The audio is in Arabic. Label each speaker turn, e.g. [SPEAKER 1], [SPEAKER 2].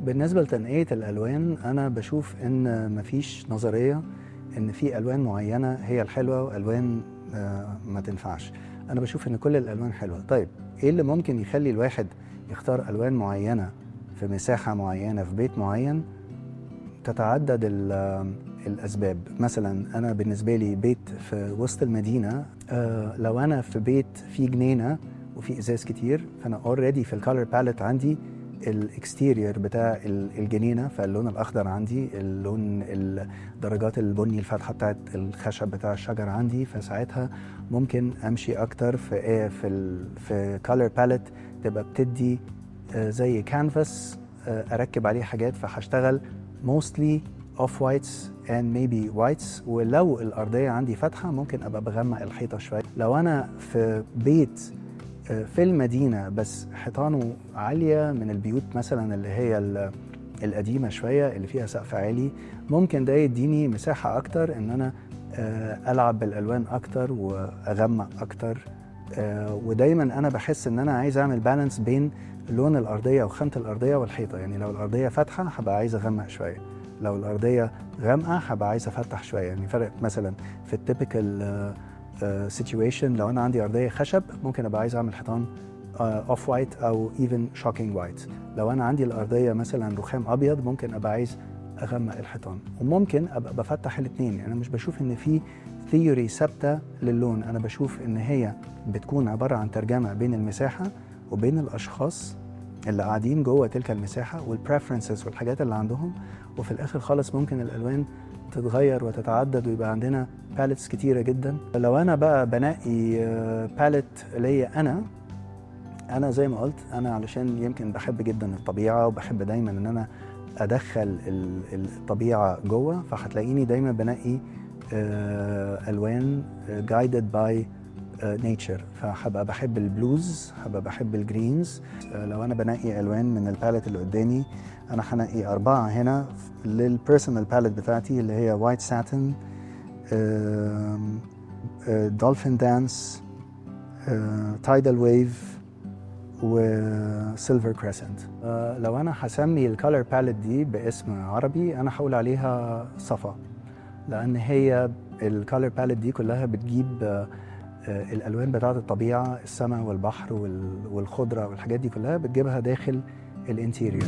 [SPEAKER 1] بالنسبة لتنقية الألوان أنا بشوف إن مفيش نظرية إن في ألوان معينة هي الحلوة وألوان ما تنفعش. أنا بشوف إن كل الألوان حلوة. طيب إيه اللي ممكن يخلي الواحد يختار ألوان معينة في مساحة معينة في بيت معين؟ تتعدد الأسباب. مثلا أنا بالنسبة لي بيت في وسط المدينة، لو أنا في بيت فيه جنينة وفيه إزاز كتير فأنا اوريدي في الكالر باليت عندي الاكستيرير بتاع الجنينة، فاللون الأخضر عندي، اللون درجات البني الفاتحة بتاعت الخشب بتاع الشجر عندي، فساعتها ممكن أمشي أكتر في كالر باليت تبقى بتدي زي كانفاس أركب عليه حاجات، فهشتغل mostly off whites and maybe whites. ولو الأرضية عندي فاتحة ممكن أبقى بغمق الحيطة شوية. لو أنا في بيت في المدينة بس حيطانه عالية من البيوت مثلا اللي هي القديمة شوية اللي فيها سقف عالي، ممكن ده يديني مساحة أكتر إن أنا ألعب بالألوان أكتر وأغمق أكتر. ودايما أنا بحس إن أنا عايز أعمل بالانس بين لون الأرضية وخامة الأرضية والحيطة. يعني لو الأرضية فاتحة هبقى عايز أغمق شوية، لو الأرضية غامقة هبقى عايز أفتح شوية. يعني فرق مثلا في التيبيكال سيتويشن، لو أنا عندي أرضية خشب ممكن أبقى عايز أعمل حيطان أوف وايت أو إيفن شوكينج وايت. لو أنا عندي الأرضية مثلا رخام أبيض ممكن أبقى عايز أغمق الحيطان، وممكن أبقى بفتح الاتنين. يعني أنا مش بشوف إن في ثيوري ثابتة للون، أنا بشوف إن هي بتكون عبارة عن ترجمة بين المساحة وبين الأشخاص اللي قاعدين جوه تلك المساحة والبريفرنسز والحاجات اللي عندهم، وفي الآخر خالص ممكن الألوان تتغير وتتعدد ويبقى عندنا باليتس كتيرة جدا. لو أنا بقى بنقي باليت ليا أنا زي ما قلت، أنا علشان يمكن بحب جدا الطبيعة وبحب دايما إن أنا أدخل الطبيعة جوه، فهتلاقيني دايما بنقي ألوان guided by nature. فهبقى بحب البلوز، هبقى بحب الجرينز. لو أنا بنقي ألوان من الباليت اللي قدامي أنا هنقي 4 هنا للبيرسونال باليت بتاعتي اللي هي وايت ساتن، دولفين دانس، تايدال ويف، وسيلفر كريسنت. لو أنا هسمي الكالر باليت دي باسم عربي أنا هقول عليها صفا، لأن هي الكالر باليت دي كلها بتجيب الألوان بتاعة الطبيعة، السماء والبحر والخضرة والحاجات دي كلها بتجيبها داخل الانتيريور.